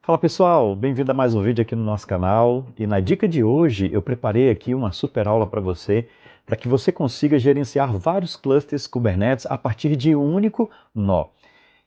Fala pessoal, bem-vindo a mais um vídeo aqui no nosso canal. E na dica de hoje eu preparei aqui uma super aula para você, para que você consiga gerenciar vários clusters Kubernetes a partir de um único nó.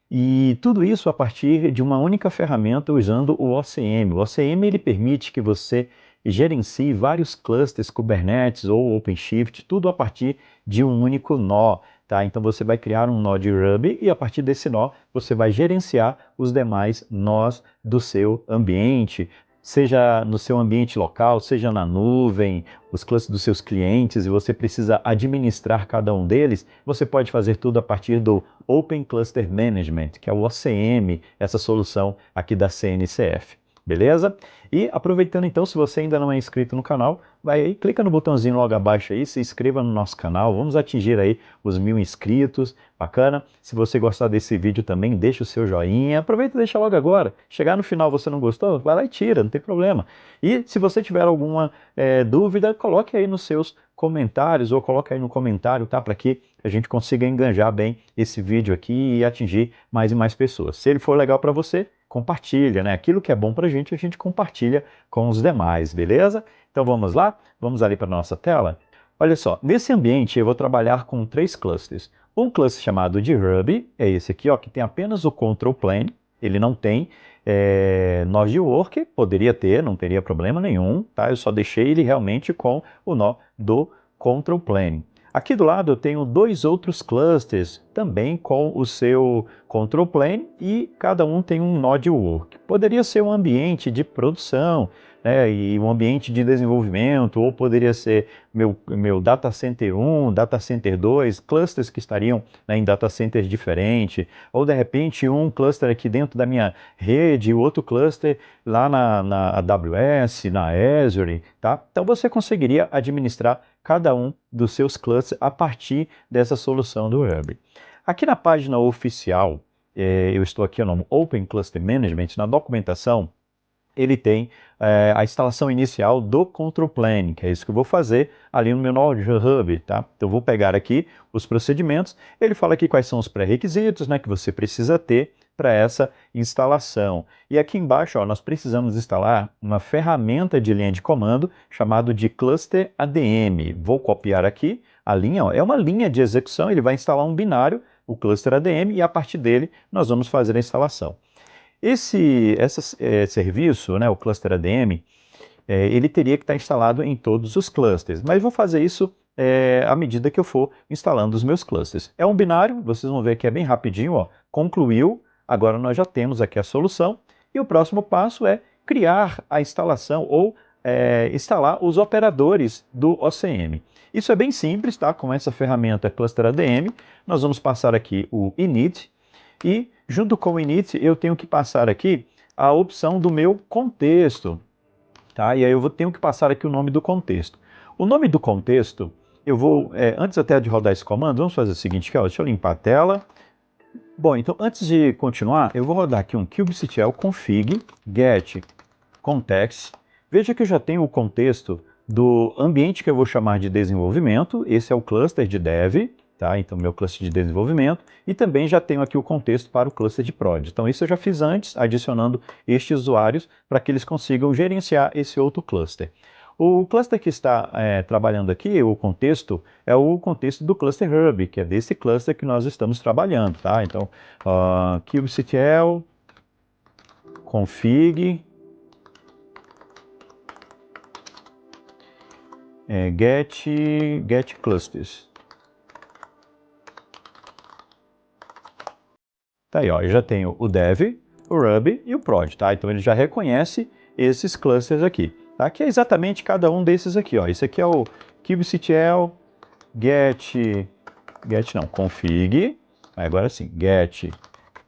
E tudo isso a partir de uma única ferramenta usando o OCM. O OCM ele permite que você gerencie vários clusters Kubernetes ou OpenShift, tudo a partir de um único nó. Tá? Então você vai criar um nó de Ruby e a partir desse nó você vai gerenciar os demais nós do seu ambiente, seja no seu ambiente local, seja na nuvem, os clusters dos seus clientes, e você precisa administrar cada um deles. Você pode fazer tudo a partir do Open Cluster Management, que é o OCM, essa solução aqui da CNCF. Beleza? E aproveitando então, se você ainda não é inscrito no canal, vai aí, clica no botãozinho logo abaixo aí, se inscreva no nosso canal, vamos atingir aí os 1000 inscritos, bacana? Se você gostar desse vídeo também, deixa o seu joinha, aproveita e deixa logo agora. Chegar no final você não gostou, vai lá e tira, não tem problema. E se você tiver alguma dúvida, coloque aí nos seus comentários ou coloque aí no comentário, tá? Para que a gente consiga enganjar bem esse vídeo aqui e atingir mais e mais pessoas. Se ele for legal para você, compartilha, né? Aquilo que é bom para a gente compartilha com os demais, beleza? Então vamos lá? Vamos ali para a nossa tela? Olha só, nesse ambiente eu vou trabalhar com 3 clusters. Um cluster chamado de Ruby, é esse aqui, ó, que tem apenas o control plane, ele não tem nó de work, poderia ter, não teria problema nenhum, tá? Eu só deixei ele realmente com o nó do control plane. Aqui do lado eu tenho 2 outros clusters, também com o seu control plane, e cada um tem um nó de work. Poderia ser um ambiente de produção, né, e um ambiente de desenvolvimento, ou poderia ser meu data center 1, data center 2, clusters que estariam, né, em data centers diferentes, ou de repente um cluster aqui dentro da minha rede, o outro cluster lá na AWS, na Azure, tá? Então você conseguiria administrar cada um dos seus clusters a partir dessa solução do Ruby. Aqui na página oficial, eu estou aqui no Open Cluster Management, na documentação, ele tem a instalação inicial do Control Plane, que é isso que eu vou fazer ali no meu Node Hub, tá? Então eu vou pegar aqui os procedimentos, ele fala aqui quais são os pré-requisitos, né, que você precisa ter para essa instalação. E aqui embaixo, ó, nós precisamos instalar uma ferramenta de linha de comando chamado de Cluster ADM. Vou copiar aqui a linha, ó, é uma linha de execução, ele vai instalar um binário, o Cluster ADM, e a partir dele nós vamos fazer a instalação. Esse serviço, né, o Cluster ADM, ele teria que estar instalado em todos os clusters, mas vou fazer isso à medida que eu for instalando os meus clusters. É um binário, vocês vão ver que é bem rapidinho, ó, concluiu, agora nós já temos aqui a solução, e o próximo passo é criar a instalação ou instalar os operadores do OCM. Isso é bem simples, tá? Com essa ferramenta Cluster ADM, nós vamos passar aqui o init, e junto com o init eu tenho que passar aqui a opção do meu contexto, tá? E aí eu tenho que passar aqui o nome do contexto. O nome do contexto, eu vou, antes até de rodar esse comando, vamos fazer o seguinte, aqui, ó, deixa eu limpar a tela. Bom, então antes de continuar, eu vou rodar aqui um kubectl config get context. Veja que eu já tenho o contexto do ambiente que eu vou chamar de desenvolvimento, esse é o cluster de dev, tá? Então meu cluster de desenvolvimento, e também já tenho aqui o contexto para o cluster de prod. Então isso eu já fiz antes, adicionando estes usuários para que eles consigam gerenciar esse outro cluster. O cluster que está trabalhando aqui, o contexto, é o contexto do cluster Hub, que é desse cluster que nós estamos trabalhando, tá? Então, kubectl config get clusters. Tá aí, ó, eu já tenho o dev, o Ruby e o prod, tá? Então ele já reconhece esses clusters aqui, tá? Que é exatamente cada um desses aqui, ó. Esse aqui é o kubectl config, agora sim, get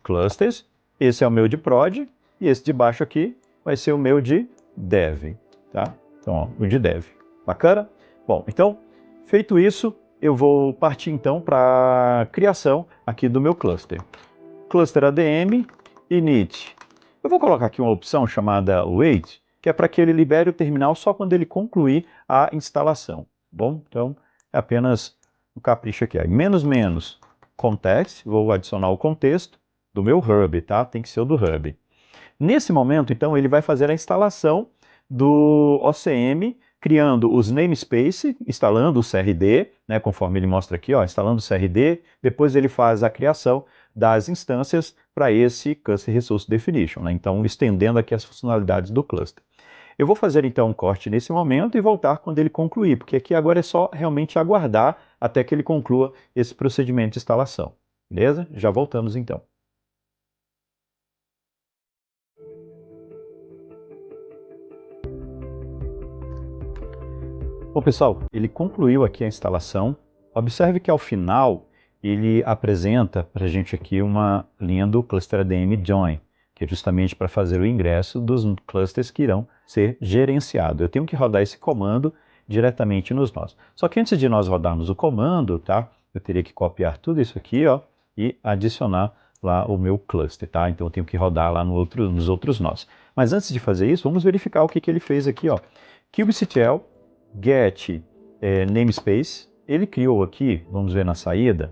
clusters. Esse é o meu de prod e esse de baixo aqui vai ser o meu de dev, tá? Então, ó, o de dev. Bacana? Bom, então, feito isso, eu vou partir então para a criação aqui do meu cluster. Cluster ADM init. Eu vou colocar aqui uma opção chamada wait, que é para que ele libere o terminal só quando ele concluir a instalação. Bom, então é apenas um capricho aqui. Menos context, vou adicionar o contexto do meu hub, tá? Tem que ser o do hub. Nesse momento, então, ele vai fazer a instalação do OCM, criando os namespace, instalando o CRD, né, conforme ele mostra aqui, ó, instalando o CRD, depois ele faz a criação das instâncias para esse Cluster Resource Definition, né, então estendendo aqui as funcionalidades do cluster. Eu vou fazer então um corte nesse momento e voltar quando ele concluir, porque aqui agora é só realmente aguardar até que ele conclua esse procedimento de instalação. Beleza? Já voltamos então. Bom, pessoal, ele concluiu aqui a instalação. Observe que ao final ele apresenta para a gente aqui uma linha do cluster ADM Join, que é justamente para fazer o ingresso dos clusters que irão ser gerenciados. Eu tenho que rodar esse comando diretamente nos nós. Só que antes de nós rodarmos o comando, tá? Eu teria que copiar tudo isso aqui, ó, e adicionar lá o meu cluster, tá? Então eu tenho que rodar lá nos outros nós. Mas antes de fazer isso, vamos verificar o que ele fez aqui, ó. kubectl get namespace, ele criou aqui, vamos ver na saída,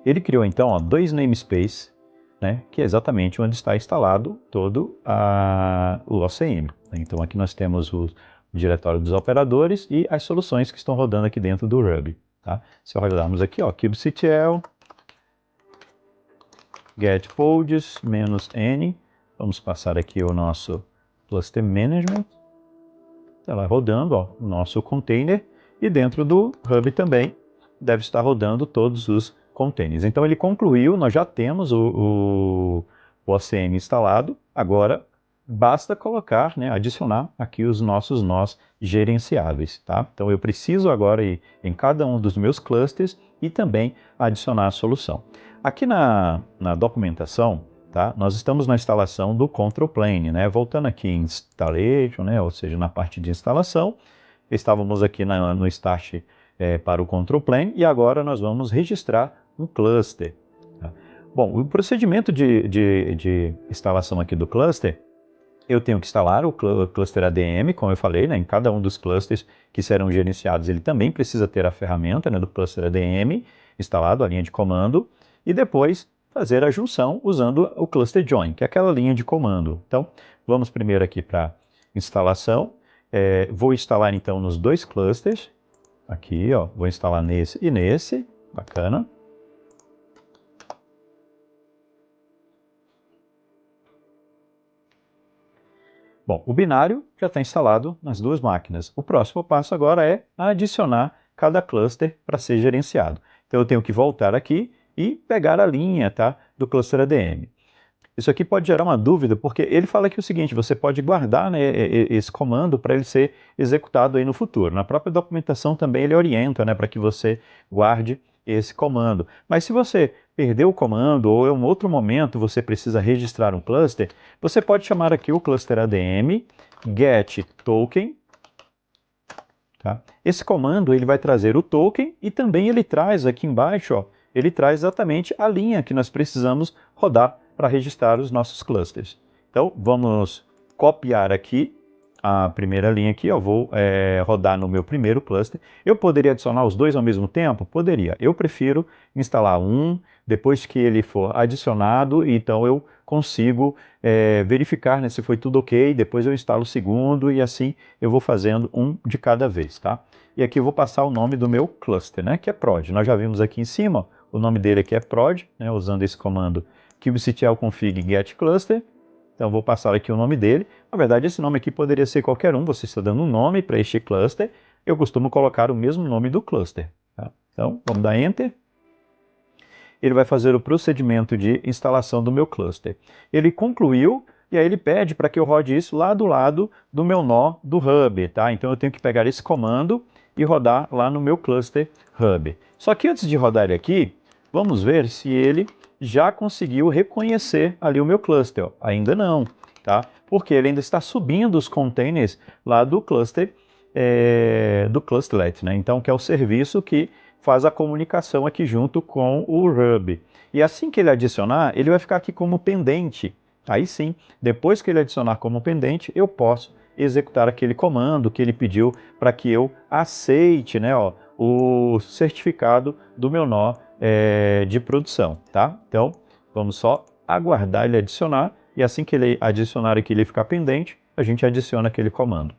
ele criou então, ó, dois namespace, né, que é exatamente onde está instalado todo o OCM. Então aqui nós temos o diretório dos operadores e as soluções que estão rodando aqui dentro do Ruby. Tá? Se olharmos aqui, ó, kubectl get pods -n, vamos passar aqui o nosso cluster management. Está lá rodando, ó, o nosso container, e dentro do Hub também deve estar rodando todos os containers. Então ele concluiu, nós já temos o OCM instalado, agora basta colocar, né, adicionar aqui os nossos nós gerenciáveis. Tá? Então eu preciso agora ir em cada um dos meus clusters e também adicionar a solução. Aqui na documentação, tá? Nós estamos na instalação do Control Plane, né? Voltando aqui em Installation, né? Ou seja, na parte de instalação, estávamos aqui no Start para o Control Plane e agora nós vamos registrar um cluster. Tá? Bom, o procedimento de instalação aqui do cluster, eu tenho que instalar o cluster ADM, como eu falei, né? Em cada um dos clusters que serão gerenciados, ele também precisa ter a ferramenta, né, do cluster ADM instalado, a linha de comando, e depois fazer a junção usando o cluster join, que é aquela linha de comando. Então, vamos primeiro aqui para instalação. Vou instalar então nos dois clusters. Aqui, ó, vou instalar nesse e nesse. Bacana. Bom, o binário já está instalado nas duas máquinas. O próximo passo agora é adicionar cada cluster para ser gerenciado. Então eu tenho que voltar aqui e pegar a linha, tá, do cluster ADM. Isso aqui pode gerar uma dúvida, porque ele fala aqui o seguinte, você pode guardar, né, esse comando para ele ser executado aí no futuro. Na própria documentação também ele orienta, né, para que você guarde esse comando. Mas se você perdeu o comando ou em um outro momento você precisa registrar um cluster, você pode chamar aqui o cluster ADM get token. Tá? Esse comando ele vai trazer o token e também ele traz aqui embaixo, ó, ele traz exatamente a linha que nós precisamos rodar para registrar os nossos clusters. Então vamos copiar aqui a primeira linha aqui, eu vou rodar no meu primeiro cluster. Eu poderia adicionar os dois ao mesmo tempo? Poderia. Eu prefiro instalar um, depois que ele for adicionado, então eu consigo verificar, né, se foi tudo ok, depois eu instalo o segundo e assim eu vou fazendo um de cada vez, tá? E aqui eu vou passar o nome do meu cluster, né, que é prod. Nós já vimos aqui em cima, ó, o nome dele aqui é prod, né, usando esse comando kubectl config get cluster. Então, vou passar aqui o nome dele. Na verdade, esse nome aqui poderia ser qualquer um. Você está dando um nome para este cluster. Eu costumo colocar o mesmo nome do cluster. Tá? Então, vamos dar Enter. Ele vai fazer o procedimento de instalação do meu cluster. Ele concluiu e aí ele pede para que eu rode isso lá do lado do meu nó do Hub. Tá? Então, eu tenho que pegar esse comando e rodar lá no meu cluster Hub. Só que antes de rodar ele aqui, vamos ver se ele já conseguiu reconhecer ali o meu cluster. Ainda não, tá? Porque ele ainda está subindo os containers lá do cluster, do clusterlet, né? Então, que é o serviço que faz a comunicação aqui junto com o Ruby. E assim que ele adicionar, ele vai ficar aqui como pendente. Aí sim, depois que ele adicionar como pendente, eu posso executar aquele comando que ele pediu para que eu aceite, né, ó, o certificado do meu nó de produção, tá? Então, vamos só aguardar ele adicionar, e assim que ele adicionar aqui, ele ficar pendente, a gente adiciona aquele comando.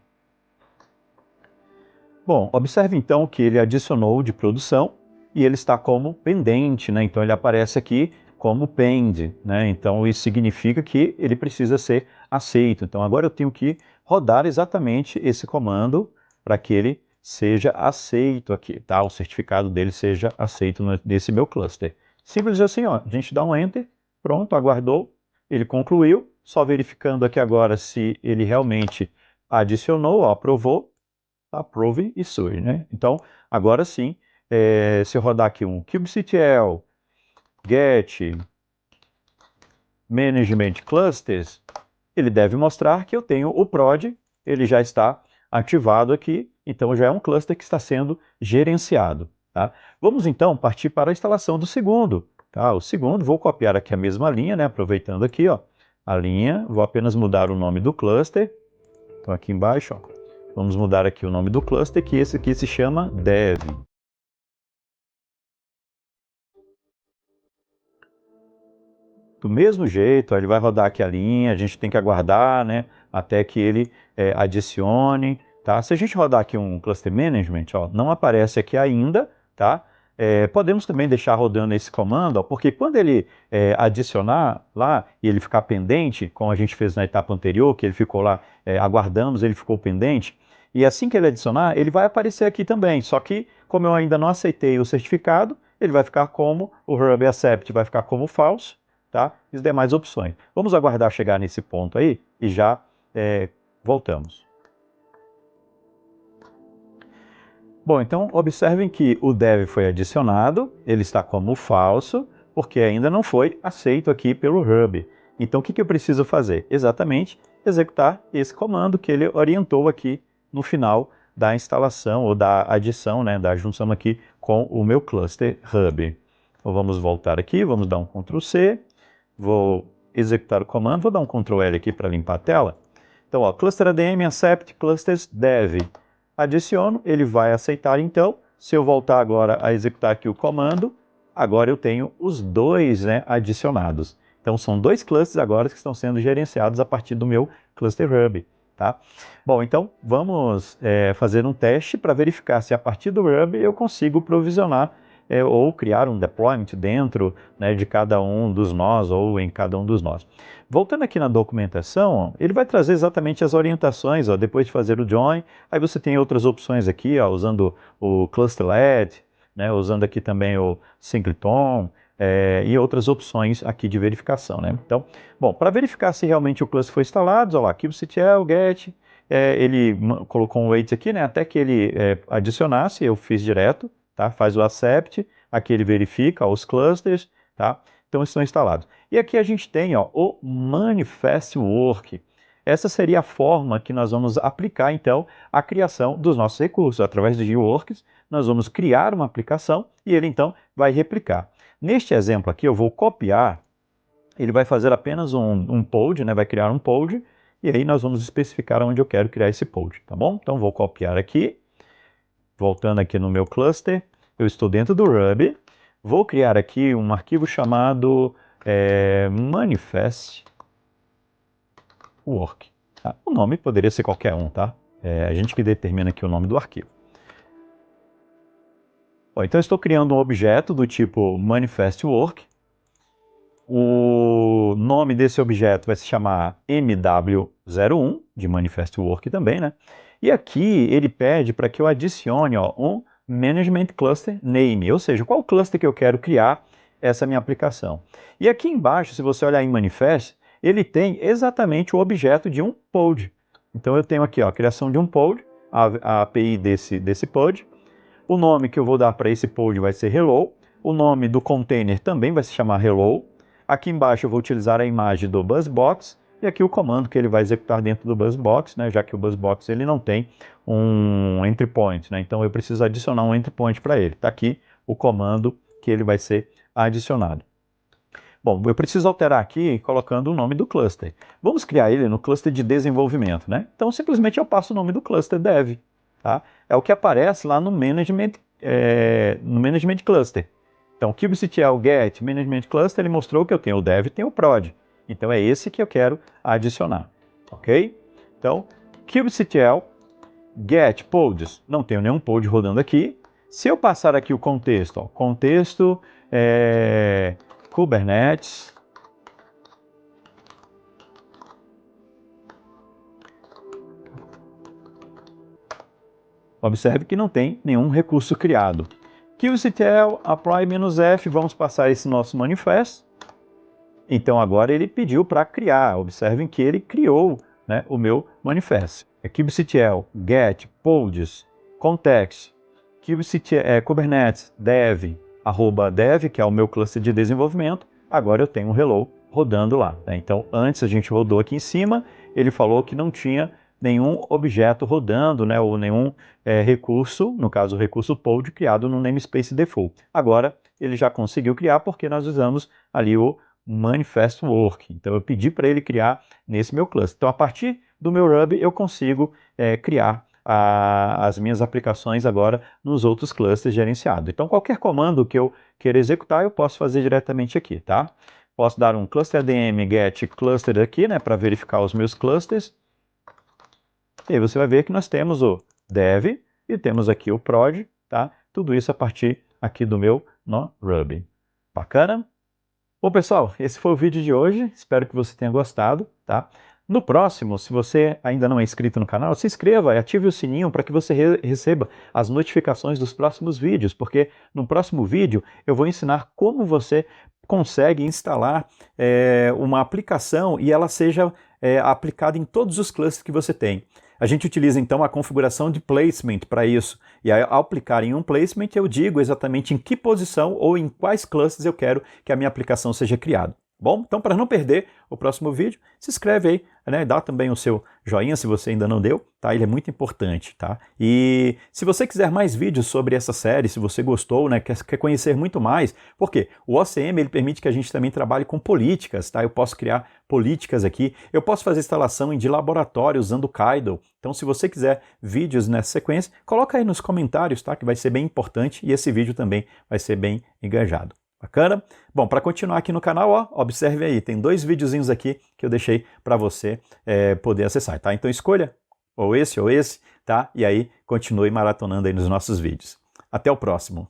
Bom, observe então que ele adicionou de produção e ele está como pendente, né? Então ele aparece aqui como pend, né? Então isso significa que ele precisa ser aceito. Então agora eu tenho que rodar exatamente esse comando para que ele seja aceito aqui, tá? O certificado dele seja aceito nesse meu cluster. Simples assim, ó, a gente dá um Enter, pronto, aguardou, ele concluiu, só verificando aqui agora se ele realmente adicionou, ó, aprovou, approve e sue, né? Então, agora sim, se eu rodar aqui um kubectl get management clusters, ele deve mostrar que eu tenho o prod, ele já está ativado aqui, então já é um cluster que está sendo gerenciado, tá? Vamos então partir para a instalação do segundo, tá? O segundo, vou copiar aqui a mesma linha, né? Aproveitando aqui, ó, a linha, vou apenas mudar o nome do cluster, então aqui embaixo, ó, vamos mudar aqui o nome do cluster, que esse aqui se chama dev. Do mesmo jeito, ele vai rodar aqui a linha, a gente tem que aguardar, né, até que ele adicione, tá? Se a gente rodar aqui um cluster management, ó, não aparece aqui ainda, tá? Podemos também deixar rodando esse comando, ó, porque quando ele adicionar lá e ele ficar pendente, como a gente fez na etapa anterior, que ele ficou lá, aguardamos, ele ficou pendente, e assim que ele adicionar, ele vai aparecer aqui também, só que como eu ainda não aceitei o certificado, ele vai ficar como, o Ruby Accept vai ficar como false, tá? E as demais opções. Vamos aguardar chegar nesse ponto aí e já voltamos. Bom, então observem que o dev foi adicionado, ele está como falso, porque ainda não foi aceito aqui pelo Ruby. Então o que eu preciso fazer? Exatamente executar esse comando que ele orientou aqui no final da instalação ou da adição, né, da junção aqui com o meu cluster Ruby. Então vamos voltar aqui, vamos dar um Ctrl C, vou executar o comando, vou dar um Ctrl L aqui para limpar a tela. Então, ó, cluster ADM accept clusters dev. Adiciono, ele vai aceitar então. Se eu voltar agora a executar aqui o comando, agora eu tenho os dois, né, adicionados. Então são dois clusters agora que estão sendo gerenciados a partir do meu cluster Ruby, tá? Bom, então vamos fazer um teste para verificar se a partir do Ruby eu consigo provisionar ou criar um deployment dentro, né, de cada um dos nós ou em cada um dos nós. Voltando aqui na documentação, ó, ele vai trazer exatamente as orientações, ó, depois de fazer o join, aí você tem outras opções aqui, ó, usando o clusterlet, né, usando aqui também o singleton, e outras opções aqui de verificação, né? Então, bom, para verificar se realmente o cluster foi instalado, olha lá, kubectl get, ele colocou um wait aqui, né, até que ele adicionasse, eu fiz direto, tá? Faz o accept, aqui ele verifica ó, os clusters, tá? Então estão instalados. E aqui a gente tem ó, o manifest work. Essa seria a forma que nós vamos aplicar então a criação dos nossos recursos. Através de works, nós vamos criar uma aplicação e ele então vai replicar. Neste exemplo aqui eu vou copiar, ele vai fazer apenas um pod, né? Vai criar um pod, e aí nós vamos especificar onde eu quero criar esse pod, tá bom? Então vou copiar aqui, voltando aqui no meu cluster, eu estou dentro do Ruby, vou criar aqui um arquivo chamado manifest work. Tá? O nome poderia ser qualquer um, tá? A gente que determina aqui o nome do arquivo. Bom, então eu estou criando um objeto do tipo manifest work. O nome desse objeto vai se chamar MW01, de manifest work também, né? E aqui ele pede para que eu adicione ó, um management cluster name, ou seja, qual cluster que eu quero criar essa minha aplicação. E aqui embaixo, se você olhar em manifest, ele tem exatamente o objeto de um pod. Então eu tenho aqui ó, a criação de um pod, a API desse pod. O nome que eu vou dar para esse pod vai ser hello. O nome do container também vai se chamar hello. Aqui embaixo eu vou utilizar a imagem do BuzzBox e aqui o comando que ele vai executar dentro do BuzzBox, né, já que o BuzzBox ele não tem um entry point, né, então eu preciso adicionar um entry point para ele. Está aqui o comando que ele vai ser adicionado. Bom, eu preciso alterar aqui colocando o nome do cluster. Vamos criar ele no cluster de desenvolvimento, né? Então simplesmente eu passo o nome do cluster dev, tá? É o que aparece lá no management cluster. Então, kubectl get management cluster, ele mostrou que eu tenho o dev e tenho o prod. Então, é esse que eu quero adicionar, ok? Então, kubectl get pods, não tenho nenhum pod rodando aqui. Se eu passar aqui o contexto, ó, contexto Kubernetes, observe que não tem nenhum recurso criado. kubectl apply-f, vamos passar esse nosso manifesto. Então agora ele pediu para criar, observem que ele criou, né, o meu manifesto. É kubectl get pods context kubectl kubernetes dev @dev, que é o meu cluster de desenvolvimento. Agora eu tenho um hello rodando lá, né? Então antes a gente rodou aqui em cima, ele falou que não tinha nenhum objeto rodando, né, ou nenhum recurso, no caso o recurso pod, criado no namespace default. Agora ele já conseguiu criar porque nós usamos ali o manifest work. Então eu pedi para ele criar nesse meu cluster. Então a partir do meu Ruby eu consigo criar as minhas aplicações agora nos outros clusters gerenciados. Então qualquer comando que eu queira executar eu posso fazer diretamente aqui, tá? Posso dar um clusterdm get cluster aqui, né, para verificar os meus clusters. E aí você vai ver que nós temos o dev e temos aqui o prod, tá? Tudo isso a partir aqui do meu Ruby. Bacana? Bom, pessoal, esse foi o vídeo de hoje. Espero que você tenha gostado, tá? No próximo, se você ainda não é inscrito no canal, se inscreva e ative o sininho para que você receba as notificações dos próximos vídeos, porque no próximo vídeo eu vou ensinar como você consegue instalar uma aplicação e ela seja aplicada em todos os clusters que você tem. A gente utiliza então a configuração de placement para isso. E aí, ao aplicar em um placement, eu digo exatamente em que posição ou em quais clusters eu quero que a minha aplicação seja criada. Bom, então para não perder o próximo vídeo, se inscreve aí, né? Dá também o seu joinha se você ainda não deu, tá? Ele é muito importante, tá? E se você quiser mais vídeos sobre essa série, se você gostou, né? Quer conhecer muito mais, porque o OCM ele permite que a gente também trabalhe com políticas, tá? Eu posso criar políticas aqui, eu posso fazer instalação de laboratório usando o Kaido. Então se você quiser vídeos nessa sequência, coloca aí nos comentários, tá? Que vai ser bem importante e esse vídeo também vai ser bem engajado. Bacana? Bom, para continuar aqui no canal, ó, observe aí, tem 2 videozinhos aqui que eu deixei para você poder acessar, tá? Então escolha ou esse, tá? E aí continue maratonando aí nos nossos vídeos. Até o próximo!